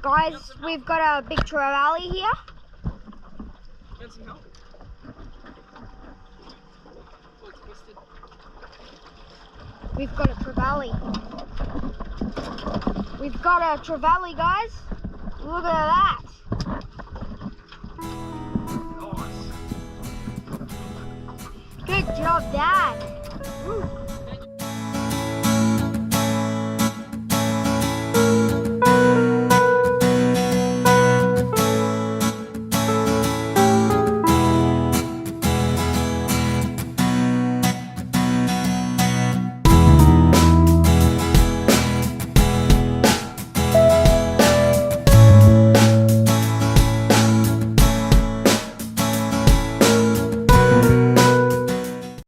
Guys, we've got a big trevally here. Want some help? Oh, it's twisted. We've got a trevally. We've got a trevally, guys. Look at that. Nice. Good job, Dad. Woo.